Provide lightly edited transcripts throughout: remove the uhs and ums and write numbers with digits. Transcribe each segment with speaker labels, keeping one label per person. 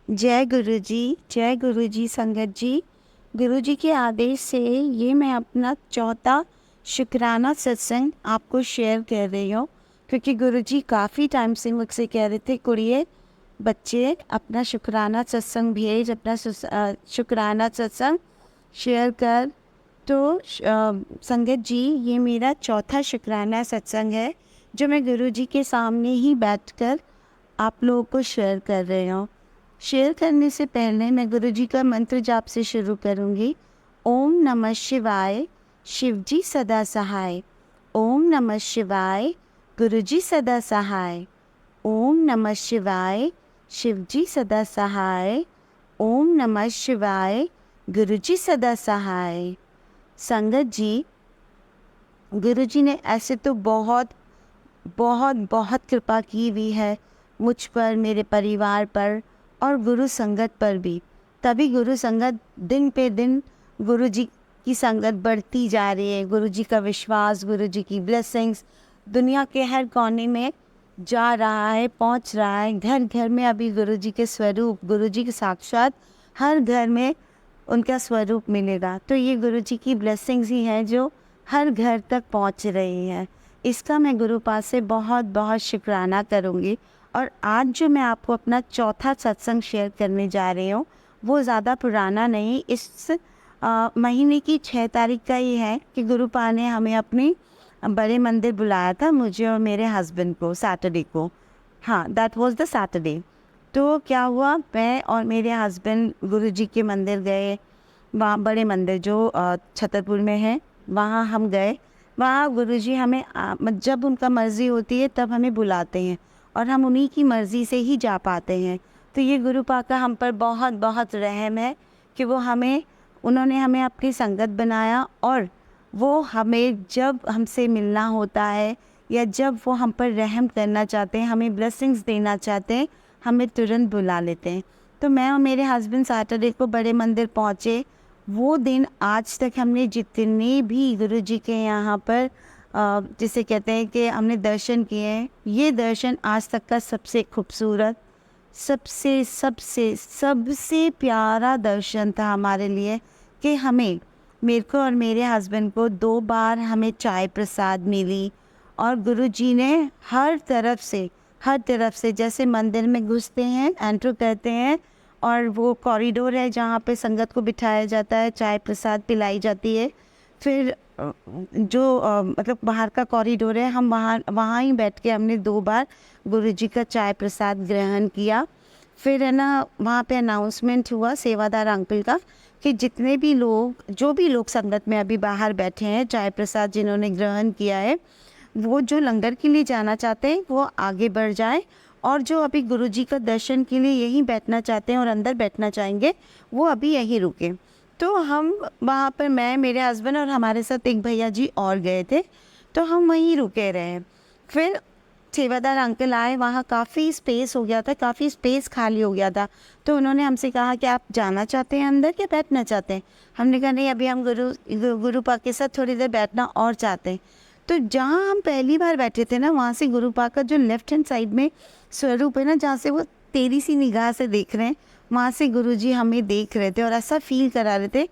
Speaker 1: जय गुरु जी संगत जी। गुरु जी के आदेश से ये मैं अपना चौथा शुक्राना सत्संग आपको शेयर कर रही हूँ, क्योंकि गुरु जी काफ़ी टाइम से मुझसे कह रहे थे, कुड़िए बच्चे अपना शुक्राना सत्संग भेज, अपना शुक्राना सत्संग शेयर कर। तो संगत जी, ये मेरा चौथा शुक्राना सत्संग है जो मैं गुरु जी के सामने ही बैठकर आप लोगों को शेयर कर रही हूँ। शेयर करने से पहले मैं गुरु जी का मंत्र जाप से शुरू करूँगी। ओम नमः शिवाय, शिव जी सदा सहाय। ओम नमः शिवाय, गुरु जी सदा सहाय। ओम नमः शिवाय, शिव जी सदा सहाय। ओम नमः शिवाय, गुरु जी सदा सहाय। संगत जी, गुरु जी ने ऐसे तो बहुत बहुत बहुत कृपा की हुई है मुझ पर, मेरे परिवार पर और गुरु संगत पर भी। तभी गुरु संगत दिन पे दिन गुरु जी की संगत बढ़ती जा रही है। गुरु जी का विश्वास, गुरु जी की ब्लेसिंग्स दुनिया के हर कोने में जा रहा है, पहुंच रहा है। घर घर में अभी गुरु जी के स्वरूप, गुरु जी के साक्षात हर घर में उनका स्वरूप मिलेगा। तो ये गुरु जी की ब्लेसिंग्स ही हैं जो हर घर तक पहुंच रही हैं। इसका मैं गुरु पास से बहुत बहुत शुक्राना करूंगी। और आज जो मैं आपको अपना चौथा सत्संग शेयर करने जा रही हूँ, वो ज़्यादा पुराना नहीं, इस महीने की 6 तारीख का ही है कि गुरु पा ने हमें अपनी बड़े मंदिर बुलाया था, मुझे और मेरे हस्बैंड को, सैटरडे को। हाँ, दैट वाज द सैटरडे। तो क्या हुआ, मैं और मेरे हस्बैंड गुरु जी के मंदिर गए। वहाँ बड़े मंदिर जो छतरपुर में है, वहाँ हम गए। वहाँ गुरु जी हमें जब उनका मर्ज़ी होती है तब हमें बुलाते हैं और हम उन्हीं की मर्ज़ी से ही जा पाते हैं। तो ये गुरु पा का हम पर बहुत बहुत रहम है कि उन्होंने हमें अपनी संगत बनाया, और वो हमें जब हमसे मिलना होता है या जब वो हम पर रहम करना चाहते हैं, हमें ब्लेसिंग्स देना चाहते हैं, हमें तुरंत बुला लेते हैं। तो मैं और मेरे हस्बैंड सैटरडे को बड़े मंदिर पहुँचे। वो दिन आज तक हमने जितने भी गुरु जी के यहाँ पर जिसे कहते हैं कि हमने दर्शन किए हैं, ये दर्शन आज तक का सबसे खूबसूरत, सबसे सबसे सबसे प्यारा दर्शन था हमारे लिए। कि मेरे को और मेरे हस्बैंड को 2 बार हमें चाय प्रसाद मिली, और गुरु जी ने हर तरफ से जैसे मंदिर में घुसते हैं, एंटर करते हैं, और वो कॉरिडोर है जहाँ पे संगत को बिठाया जाता है, चाय प्रसाद पिलाई जाती है। फिर मतलब बाहर का कॉरिडोर है, हम वहाँ ही बैठ के हमने 2 बार गुरु जी का चाय प्रसाद ग्रहण किया। फिर है ना, वहाँ पे अनाउंसमेंट हुआ सेवादार अंकल का कि जितने भी लोग, जो भी लोग संगत में अभी बाहर बैठे हैं, चाय प्रसाद जिन्होंने ग्रहण किया है, वो जो लंगर के लिए जाना चाहते हैं वो आगे बढ़ जाए, और जो अभी गुरु जी का दर्शन के लिए यहीं बैठना चाहते हैं और अंदर बैठना चाहेंगे, वो अभी यहीं रुके। तो हम वहाँ पर, मैं, मेरे हस्बैंड और हमारे साथ एक भैया जी और गए थे, तो हम वहीं रुके रहे। फिर सेवादार अंकल आए, वहाँ काफ़ी स्पेस हो गया था, काफ़ी स्पेस खाली हो गया था। तो उन्होंने हमसे कहा कि आप जाना चाहते हैं अंदर या बैठना चाहते हैं। हमने कहा नहीं, अभी हम गुरु पा के साथ थोड़ी देर बैठना और चाहते हैं। तो जहाँ हम पहली बार बैठे थे ना, वहाँ से गुरु पा का जो लेफ्ट हैंड साइड में स्वरूप है ना, जहाँ से वो तेरी सी निगाह से देख रहे हैं, वहाँ से गुरु जी हमें देख रहे थे और ऐसा फील करा रहे थे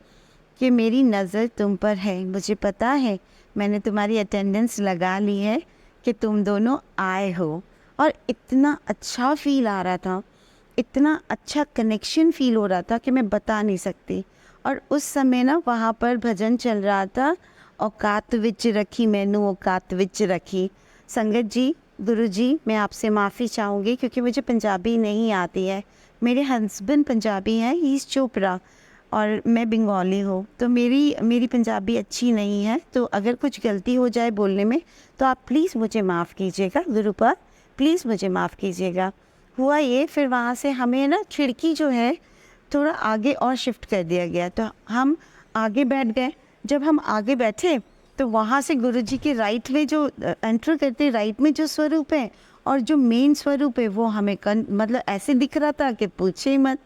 Speaker 1: कि मेरी नज़र तुम पर है, मुझे पता है, मैंने तुम्हारी अटेंडेंस लगा ली है कि तुम दोनों आए हो। और इतना अच्छा फील आ रहा था, इतना अच्छा कनेक्शन फील हो रहा था कि मैं बता नहीं सकती। और उस समय ना वहाँ पर भजन चल रहा था, औकात विच रखी मैनू औकात विच रखी। संगत जी, गुरु जी, मैं आपसे माफ़ी चाहूँगी क्योंकि मुझे पंजाबी नहीं आती है। मेरे हस्बैंड पंजाबी हैं, ही इज़ चोपड़ा, और मैं बंगाली हूँ। तो मेरी पंजाबी अच्छी नहीं है, तो अगर कुछ गलती हो जाए बोलने में तो आप प्लीज़ मुझे माफ़ कीजिएगा। गुरुपा, प्लीज़ मुझे माफ़ कीजिएगा। हुआ ये, फिर वहाँ से हमें ना खिड़की जो है थोड़ा आगे और शिफ्ट कर दिया गया, तो हम आगे बैठ गए। जब हम आगे बैठे तो वहाँ से गुरु जी के राइट में जो एंटर करते राइट में जो स्वरूप है और जो मेन स्वरूप है, वो हमें मतलब ऐसे दिख रहा था कि पूछे ही मत।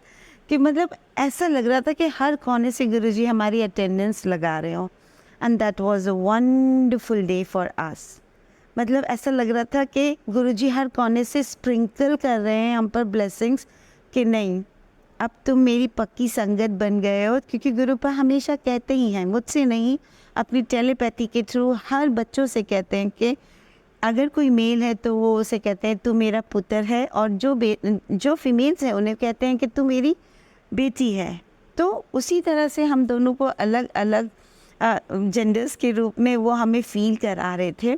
Speaker 1: कि मतलब ऐसा लग रहा था कि हर कोने से गुरु जी हमारी अटेंडेंस लगा रहे हो। And that was a wonderful day for us. मतलब ऐसा लग रहा था कि गुरु जी हर कोने से स्प्रिंकल कर रहे हैं हम पर ब्लेसिंग्स, कि नहीं, अब तुम मेरी पक्की संगत बन गए हो, क्योंकि गुरुपा हमेशा कहते ही हैं, मुझसे नहीं, अपनी टेलीपैथी के थ्रू हर बच्चों से कहते हैं कि अगर कोई मेल है तो वो उसे कहते हैं तू मेरा पुत्र है, और जो फीमेल्स हैं उन्हें कहते हैं कि तू मेरी बेटी है। तो उसी तरह से हम दोनों को अलग अलग जेंडर्स के रूप में वो हमें फील करा रहे थे।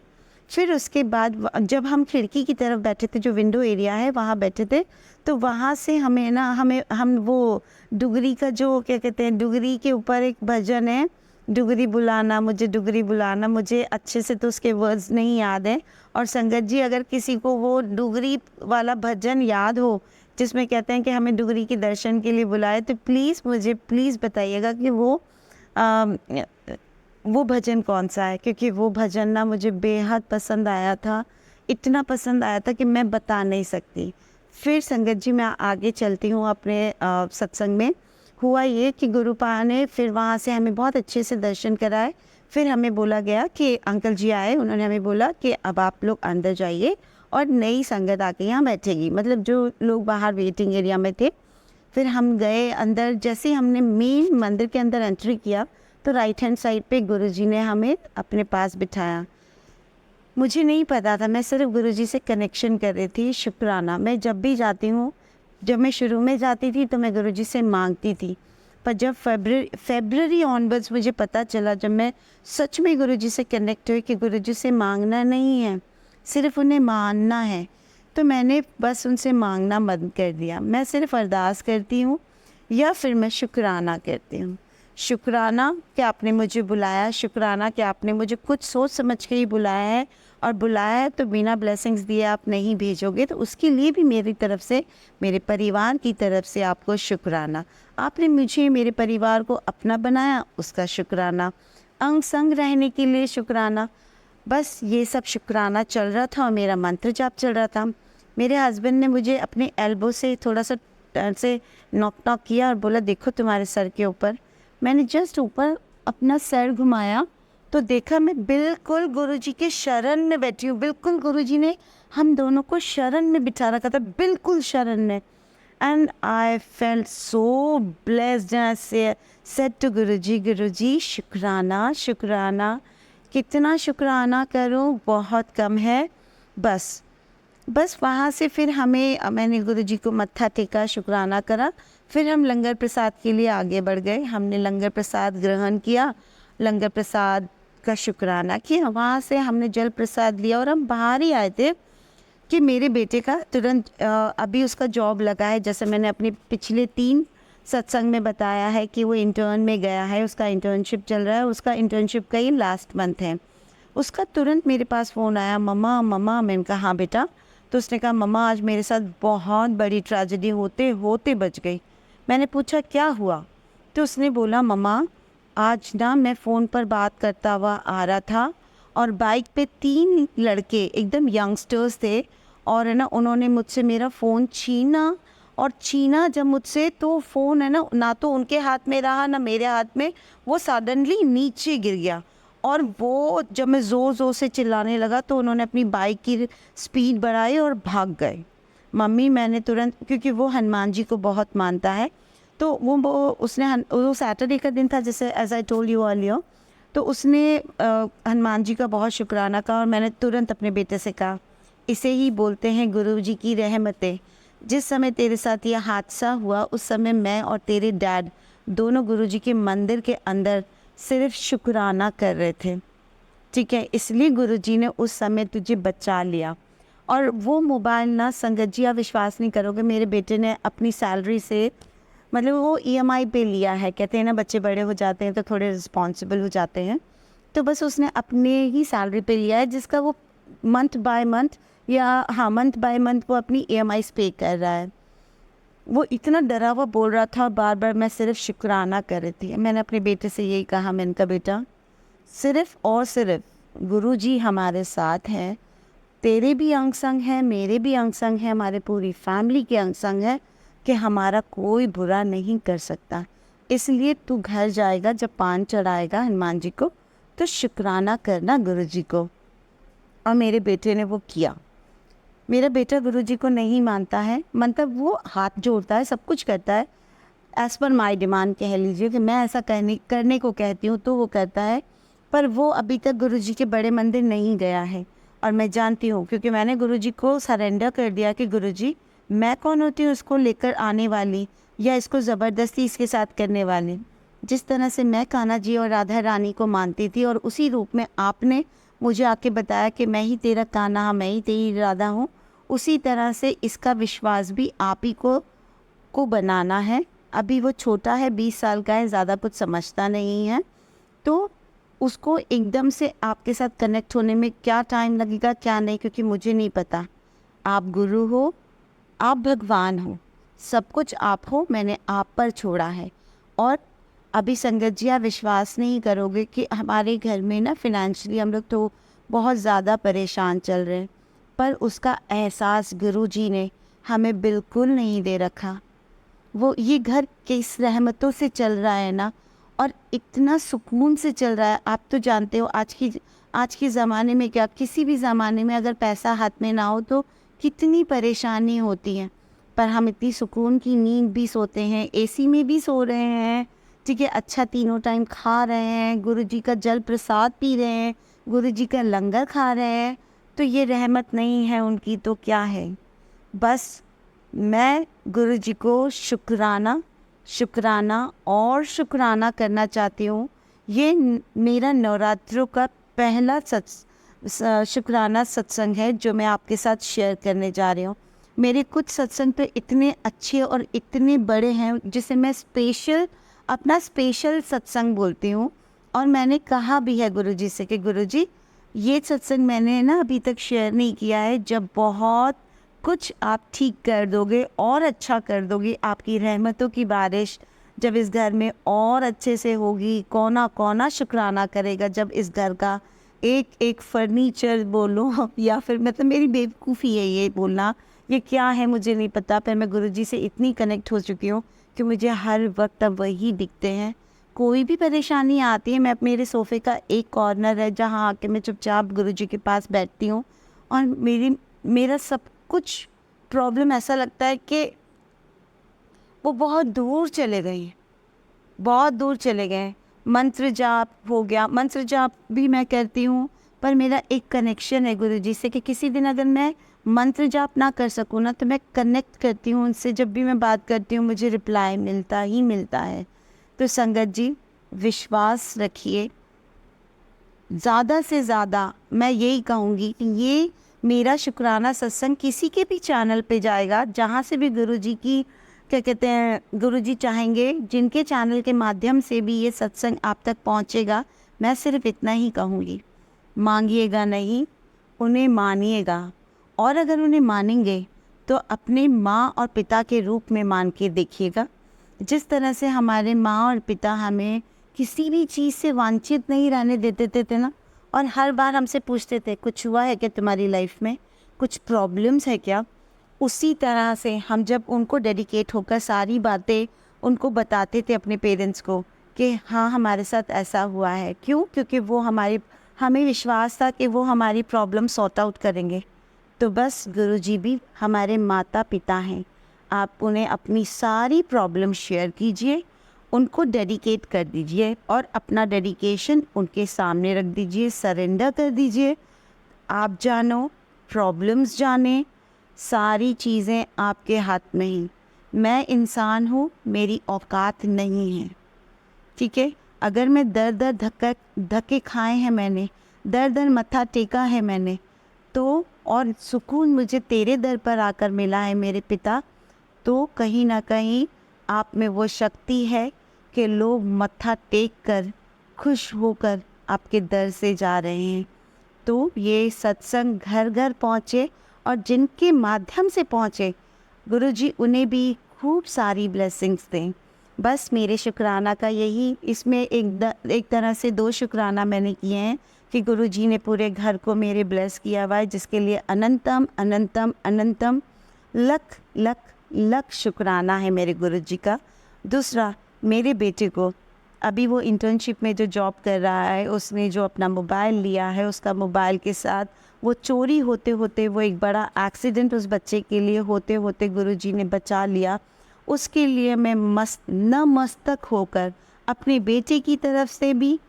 Speaker 1: फिर उसके बाद जब हम खिड़की की तरफ बैठे थे, जो विंडो एरिया है वहाँ बैठे थे, तो वहाँ से हम वो डुगरी का जो क्या कहते हैं, डुगरी के ऊपर एक भजन है, डुगरी बुलाना मुझे अच्छे से तो उसके वर्ड्स नहीं याद हैं। और संगत जी, अगर किसी को वो डुगरी वाला भजन याद हो जिसमें कहते हैं कि हमें डुगरी के दर्शन के लिए बुलाए, तो मुझे प्लीज़ बताइएगा कि वो भजन कौन सा है, क्योंकि वो भजन ना मुझे बेहद पसंद आया था, इतना पसंद आया था कि मैं बता नहीं सकती। फिर संगत जी, मैं आगे चलती हूँ अपने सत्संग में। हुआ ये कि गुरुपा ने फिर वहाँ से हमें बहुत अच्छे से दर्शन कराए। फिर हमें बोला गया कि अंकल जी आए, उन्होंने हमें बोला कि अब आप लोग अंदर जाइए और नई संगत आके यहाँ बैठेगी, मतलब जो लोग बाहर वेटिंग एरिया में थे। फिर हम गए अंदर। जैसे ही हमने मेन मंदिर के अंदर एंट्री किया तो राइट हैंड साइड पे गुरुजी ने हमें अपने पास बिठाया। मुझे नहीं पता था, मैं सिर्फ गुरुजी से कनेक्शन कर रही थी। शुक्राना, मैं जब भी जाती हूँ, जब मैं शुरू में जाती थी तो मैं गुरुजी से मांगती थी, पर जब फरवरी ऑनवर्ड्स मुझे पता चला, जब मैं सच में गुरुजी से कनेक्ट हुई कि गुरुजी से मांगना नहीं है, सिर्फ उन्हें मानना है, तो मैंने बस उनसे मांगना बंद कर दिया। मैं सिर्फ अरदास करती हूँ या फिर मैं शुक्राना करती हूँ। शुक्राना कि आपने मुझे बुलाया, शुक्राना कि आपने मुझे कुछ सोच समझ के ही बुलाया है, और बुलाया है तो बिना ब्लेसिंग्स दिए आप नहीं भेजोगे, तो उसके लिए भी मेरी तरफ से, मेरे परिवार की तरफ से आपको शुक्राना। आपने मुझे, मेरे परिवार को अपना बनाया, उसका शुक्राना। अंग संग रहने के लिए शुक्राना। बस ये सब शुक्राना चल रहा था और मेरा मंत्र जाप चल रहा था। मेरे हस्बैंड ने मुझे अपने एल्बो से थोड़ा सा से नॉक किया और बोला, देखो तुम्हारे सर के ऊपर। मैंने जस्ट ऊपर अपना सर घुमाया तो देखा मैं बिल्कुल गुरुजी के शरण में बैठी हूँ। बिल्कुल गुरुजी ने हम दोनों को शरण में बिठा रखा था, बिल्कुल शरण में। And I felt so blessed and I said to Guruji शुक्राना शुक्राना, कितना शुक्राना करूँ, बहुत कम है। बस वहाँ से फिर मैंने गुरुजी को मत्था टेका, शुक्राना करा। फिर हम लंगर प्रसाद के लिए आगे बढ़ गए। हमने लंगर प्रसाद ग्रहण किया, लंगर प्रसाद का शुक्राना किया। वहाँ से हमने जल प्रसाद लिया और हम बाहर ही आए थे कि मेरे बेटे का तुरंत अभी उसका जॉब लगा है। जैसे मैंने अपने पिछले 3 सत्संग में बताया है कि वो इंटर्न में गया है, उसका इंटर्नशिप चल रहा है, उसका इंटर्नशिप का ही लास्ट मंथ है। उसका तुरंत मेरे पास फ़ोन आया, मम्मा। मैंने कहा हाँ बेटा। तो उसने कहा, मम्मा आज मेरे साथ बहुत बड़ी ट्रेजेडी होते होते बच गई। मैंने पूछा क्या हुआ? तो उसने बोला, मम्मा आज ना मैं फ़ोन पर बात करता हुआ आ रहा था और बाइक पे 3 लड़के एकदम यंगस्टर्स थे, और है ना उन्होंने मुझसे मेरा फ़ोन छीना जब मुझसे, तो फ़ोन है ना तो उनके हाथ में रहा ना मेरे हाथ में, वो सडनली नीचे गिर गया। और वो जब मैं ज़ोर से चिल्लाने लगा तो उन्होंने अपनी बाइक की स्पीड बढ़ाई और भाग गए। मम्मी, मैंने तुरंत, क्योंकि वो हनुमान जी को बहुत मानता है, तो वो सैटरडे का दिन था, जैसे as I told you earlier, तो उसने हनुमान जी का बहुत शुक्राना कहा। और मैंने तुरंत अपने बेटे से कहा, इसे ही बोलते हैं गुरु जी की रहमतें। जिस समय तेरे साथ यह हादसा हुआ उस समय मैं और तेरे डैड दोनों गुरु जी के मंदिर के अंदर सिर्फ शुक्राना कर रहे थे, ठीक है, इसलिए गुरुजी ने उस समय तुझे बचा लिया। और वो मोबाइल ना संगत जी, आप विश्वास नहीं करोगे, मेरे बेटे ने अपनी सैलरी से, मतलब वो ईएमआई पे लिया है। कहते हैं ना बच्चे बड़े हो जाते हैं तो थोड़े रिस्पॉन्सिबल हो जाते हैं, तो बस उसने अपने ही सैलरी पे लिया है, जिसका वो मंथ बाय मंथ वो अपनी ईएमआईज़ पे कर रहा है। वो इतना डरा हुआ बोल रहा था, बार बार मैं सिर्फ शुक्राना कर रही थी। मैंने अपने बेटे से यही कहा, मैंने कहा बेटा सिर्फ और सिर्फ गुरुजी हमारे साथ हैं, तेरे भी अंग संग हैं, मेरे भी अंग संग हैं, हमारे पूरी फैमिली के अंग संग है कि हमारा कोई बुरा नहीं कर सकता। इसलिए तू घर जाएगा, जब पान चढ़ाएगा हनुमान जी को तो शुक्राना करना गुरुजी को। और मेरे बेटे ने वो किया। मेरा बेटा गुरुजी को नहीं मानता है, मतलब वो हाथ जोड़ता है, सब कुछ करता है, एज़ पर माई डिमांड कह लीजिए कि मैं ऐसा करने को कहती हूँ तो वो करता है, पर वो अभी तक गुरुजी के बड़े मंदिर नहीं गया है। और मैं जानती हूँ क्योंकि मैंने गुरुजी को सरेंडर कर दिया कि गुरुजी मैं कौन होती हूँ इसको लेकर आने वाली या इसको ज़बरदस्ती इसके साथ करने वाली। जिस तरह से मैं कान्हा जी और राधा रानी को मानती थी और उसी रूप में आपने मुझे आके बताया कि मैं ही तेरा कान्हा, मैं ही तेरी राधा हूँ, उसी तरह से इसका विश्वास भी आप ही को बनाना है। अभी वो छोटा है, 20 साल का है, ज़्यादा कुछ समझता नहीं है, तो उसको एकदम से आपके साथ कनेक्ट होने में क्या टाइम लगेगा क्या नहीं, क्योंकि मुझे नहीं पता। आप गुरु हो, आप भगवान हो, सब कुछ आप हो, मैंने आप पर छोड़ा है। और अभी संगत जी आप विश्वास नहीं करोगे कि हमारे घर में ना फिनेंशियली हम लोग तो बहुत ज़्यादा परेशान चल रहे हैं, पर उसका एहसास गुरुजी ने हमें बिल्कुल नहीं दे रखा। वो ये घर किस रहमतों से चल रहा है ना, और इतना सुकून से चल रहा है। आप तो जानते हो आज के ज़माने में, क्या किसी भी ज़माने में अगर पैसा हाथ में ना हो तो कितनी परेशानी होती है, पर हम इतनी सुकून की नींद भी सोते हैं, एसी में भी सो रहे हैं, ठीक है, अच्छा तीनों टाइम खा रहे हैं, गुरुजी का जल प्रसाद पी रहे हैं, गुरुजी का लंगर खा रहे हैं। तो ये रहमत नहीं है उनकी तो क्या है। बस मैं गुरुजी को शुक्राना और शुक्राना करना चाहती हूँ। ये मेरा नवरात्रों का पहला शुक्राना सत्संग है जो मैं आपके साथ शेयर करने जा रही हूँ। मेरे कुछ सत्संग तो इतने अच्छे और इतने बड़े हैं जिसे मैं अपना स्पेशल सत्संग बोलती हूँ। और मैंने कहा भी है गुरुजी से कि गुरुजी ये सत्संग मैंने ना अभी तक शेयर नहीं किया है, जब बहुत कुछ आप ठीक कर दोगे और अच्छा कर दोगे, आपकी रहमतों की बारिश जब इस घर में और अच्छे से होगी, कौना कौना शुक्राना करेगा जब इस घर का एक एक फर्नीचर बोलो या फिर मतलब मेरी बेवकूफ़ी है ये बोलना, ये क्या है मुझे नहीं पता, पर मैं गुरुजी से इतनी कनेक्ट हो चुकी हूँ कि मुझे हर वक्त अब वही दिखते हैं। कोई भी परेशानी आती है, मैं मेरे सोफ़े का एक कॉर्नर है जहाँ आके मैं चुपचाप गुरुजी के पास बैठती हूँ और मेरा सब कुछ प्रॉब्लम ऐसा लगता है कि वो बहुत दूर चले गए हैं, बहुत दूर चले गए। मंत्र जाप हो गया, मंत्र जाप भी मैं करती हूँ, पर मेरा एक कनेक्शन है गुरुजी से कि किसी दिन अगर मैं मंत्र जाप ना कर सकूँ ना तो मैं कनेक्ट करती हूँ उनसे, जब भी मैं बात करती हूँ मुझे रिप्लाई मिलता ही मिलता है। तो संगत जी विश्वास रखिए, ज़्यादा से ज़्यादा मैं यही कहूँगी कि ये मेरा शुक्राना सत्संग किसी के भी चैनल पे जाएगा, जहाँ से भी गुरुजी की क्या कहते हैं गुरुजी चाहेंगे, जिनके चैनल के माध्यम से भी ये सत्संग आप तक पहुँचेगा। मैं सिर्फ इतना ही कहूँगी, मांगिएगा नहीं, उन्हें मानिएगा, और अगर उन्हें मानेंगे तो अपने माँ और पिता के रूप में मान के देखिएगा। जिस तरह से हमारे माँ और पिता हमें किसी भी चीज़ से वांछित नहीं रहने देते थे ना, और हर बार हमसे पूछते थे कुछ हुआ है क्या तुम्हारी लाइफ में, कुछ प्रॉब्लम्स है क्या, उसी तरह से हम जब उनको डेडिकेट होकर सारी बातें उनको बताते थे अपने पेरेंट्स को कि हाँ हमारे साथ ऐसा हुआ है। क्यों? क्योंकि वो हमें विश्वास था कि वो हमारी प्रॉब्लम सॉर्ट आउट करेंगे। तो बस गुरुजी भी हमारे माता पिता हैं, आप उन्हें अपनी सारी प्रॉब्लम शेयर कीजिए, उनको डेडिकेट कर दीजिए और अपना डेडिकेशन उनके सामने रख दीजिए, सरेंडर कर दीजिए। आप जानो, प्रॉब्लम्स जाने, सारी चीज़ें आपके हाथ में ही। मैं इंसान हूँ, मेरी औकात नहीं है, ठीक है। अगर मैं दर धक्के खाए हैं मैंने, दर मत्था टेका है मैंने, तो और सुकून मुझे तेरे दर पर आकर मिला है मेरे पिता, तो कहीं ना कहीं आप में वो शक्ति है कि लोग मत्था टेक कर खुश होकर आपके दर से जा रहे हैं। तो ये सत्संग घर घर पहुँचे, और जिनके माध्यम से पहुँचे गुरुजी उन्हें भी खूब सारी ब्लेसिंग्स दें। बस मेरे शुक्राना का यही, इसमें एक तरह से 2 शुक्राना मैंने किए हैं कि गुरुजी ने पूरे घर को मेरे ब्लेस किया हुआ है, जिसके लिए अनंतम अनंतम अनंतम लख लख लख शुक्राना है मेरे गुरुजी का। दूसरा, मेरे बेटे को अभी वो इंटर्नशिप में जो जॉब कर रहा है, उसने जो अपना मोबाइल लिया है, उसका मोबाइल के साथ वो चोरी होते होते वो एक बड़ा एक्सीडेंट उस बच्चे के लिए होते होते गुरुजी ने बचा लिया। उसके लिए मैं नतमस्तक होकर अपने बेटे की तरफ से भी,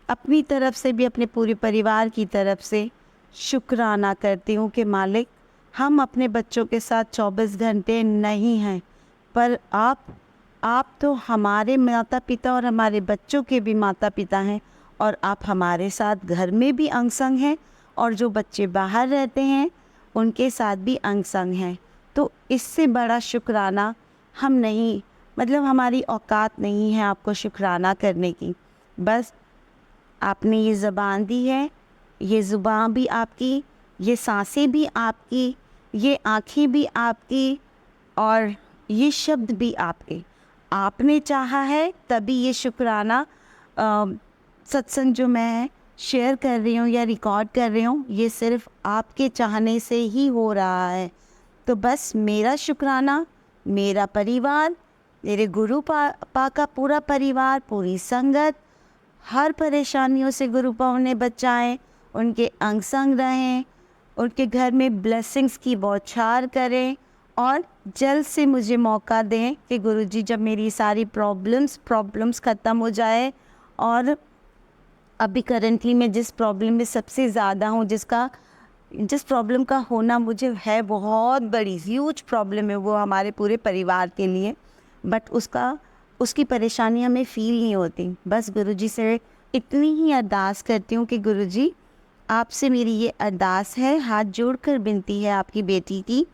Speaker 1: अपनी तरफ से भी, अपने पूरे परिवार की तरफ से शुक्राना करती हूँ कि मालिक, हम अपने बच्चों के साथ 24 घंटे नहीं हैं, पर आप तो हमारे माता पिता और हमारे बच्चों के भी माता पिता हैं, और आप हमारे साथ घर में भी अंग संग हैं, और जो बच्चे बाहर रहते हैं उनके साथ भी अंग संग हैं। तो इससे बड़ा शुक्राना हम नहीं, मतलब हमारी औकात नहीं है आपको शुक्राना करने की। बस आपने ये ज़बान दी है, ये ज़ुबान भी आपकी, ये सांसें भी आपकी, ये आँखें भी आपकी, और ये शब्द भी आपके। आपने चाहा है तभी ये शुक्राना सत्संग जो मैं शेयर कर रही हूँ या रिकॉर्ड कर रही हूँ, ये सिर्फ आपके चाहने से ही हो रहा है। तो बस मेरा शुक्राना, मेरा परिवार, मेरे गुरु पा का पूरा परिवार, पूरी संगत, हर परेशानियों से गुरु पा उन्हें बचाएं, उनके अंग संग रहें, उनके घर में ब्लेसिंग्स की बौछार करें, और जल्द से मुझे मौका दें कि गुरुजी जब मेरी सारी प्रॉब्लम्स ख़त्म हो जाए, और अभी करंटली मैं जिस प्रॉब्लम में सबसे ज़्यादा हूँ, जिस प्रॉब्लम का होना मुझे है बहुत बड़ी ह्यूज प्रॉब्लम है, वो हमारे पूरे परिवार के लिए, बट उसकी परेशानी हमें फ़ील नहीं होती। बस गुरुजी से इतनी ही अरदास करती हूँ कि गुरुजी, आपसे मेरी ये अरदास है, हाथ जोड़कर विनती है आपकी बेटी की,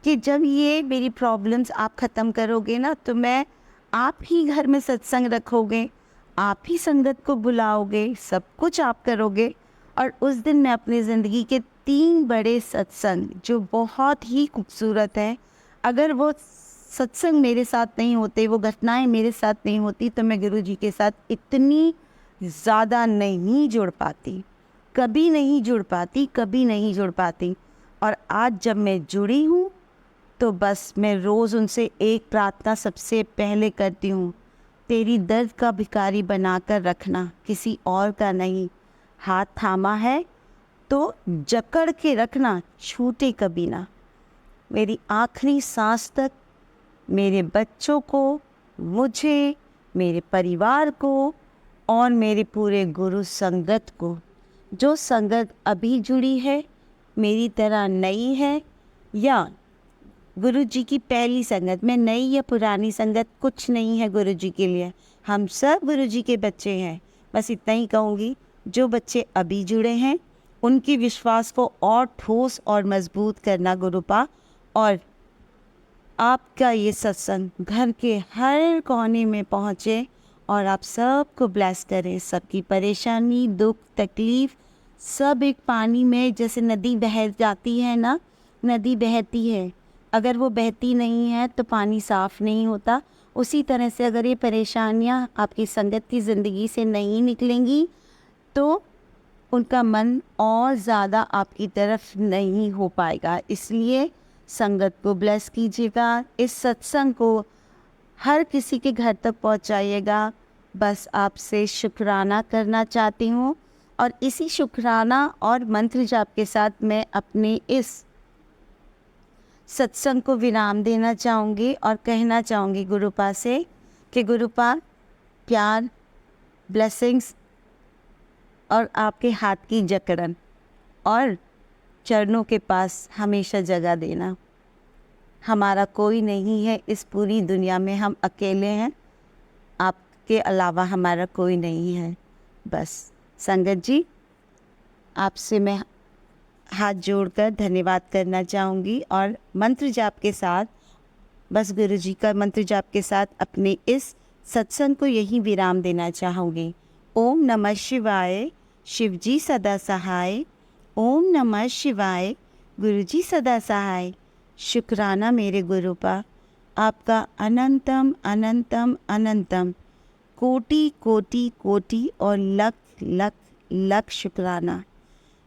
Speaker 1: कि जब ये मेरी प्रॉब्लम्स आप ख़त्म करोगे ना, तो मैं, आप ही घर में सत्संग रखोगे, आप ही संगत को बुलाओगे, सब कुछ आप करोगे, और उस दिन मैं अपनी ज़िंदगी के 3 बड़े सत्संग जो बहुत ही खूबसूरत हैं, अगर वो सत्संग मेरे साथ नहीं होते, वो घटनाएं मेरे साथ नहीं होती, तो मैं गुरुजी के साथ इतनी ज़्यादा नहीं जुड़ पाती, कभी नहीं जुड़ पाती। और आज जब मैं जुड़ी हूँ, तो बस मैं रोज़ उनसे एक प्रार्थना सबसे पहले करती हूँ, तेरी दर्द का भिखारी बनाकर रखना, किसी और का नहीं। हाथ थामा है तो जकड़ के रखना, छूटे कभी ना। मेरी आखिरी सांस तक मेरे बच्चों को, मुझे, मेरे परिवार को, और मेरे पूरे गुरु संगत को, जो संगत अभी जुड़ी है, मेरी तरह नई है या गुरुजी की पहली संगत, मैं नई या पुरानी संगत कुछ नहीं है गुरुजी के लिए, हम सब गुरुजी के बच्चे हैं। बस इतना ही कहूँगी, जो बच्चे अभी जुड़े हैं उनके विश्वास को और ठोस और मजबूत करना गुरुपा, और आपका ये सत्संग घर के हर कोने में पहुँचे, और आप सबको ब्लेस करें। सबकी परेशानी, दुख, तकलीफ़ सब एक पानी में, जैसे नदी बह जाती है ना, नदी बहती है, अगर वो बहती नहीं है तो पानी साफ़ नहीं होता। उसी तरह से अगर ये परेशानियाँ आपकी संगत की ज़िंदगी से नहीं निकलेंगी, तो उनका मन और ज़्यादा आपकी तरफ नहीं हो पाएगा। इसलिए संगत को ब्लेस कीजिएगा, इस सत्संग को हर किसी के घर तक पहुंचाइएगा। बस आपसे शुक्राना करना चाहती हूँ, और इसी शुक्राना और मंत्र जाप के साथ मैं अपने इस सत्संग को विराम देना चाहूँगी, और कहना चाहूँगी गुरुपा से कि गुरुपा, प्यार, ब्लेसिंग्स और आपके हाथ की जकड़न और चरणों के पास हमेशा जगह देना। हमारा कोई नहीं है इस पूरी दुनिया में, हम अकेले हैं, आपके अलावा हमारा कोई नहीं है। बस संगत जी, आपसे मैं हाथ जोड़कर धन्यवाद करना चाहूँगी, और मंत्र जाप के साथ, बस गुरुजी का मंत्र जाप के साथ अपने इस सत्संग को यही विराम देना चाहूँगी। ओम नमः शिवाय, शिवजी सदा सहाय। ओम नमः शिवाय, गुरुजी सदा सहाय। शुक्राना मेरे गुरुपा, आपका अनंतम अनंतम अनंतम कोटि कोटि कोटि और लख लख लख शुक्राना।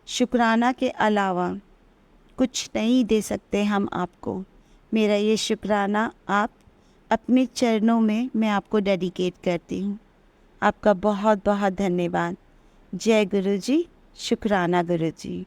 Speaker 1: शुक्राना के अलावा कुछ नहीं दे सकते हम आपको। मेरा ये शुक्राना आप अपने चरणों में मैं आपको डेडिकेट करती हूँ। आपका बहुत बहुत धन्यवाद। जय गुरु जी। शुक्राना गुरु जी।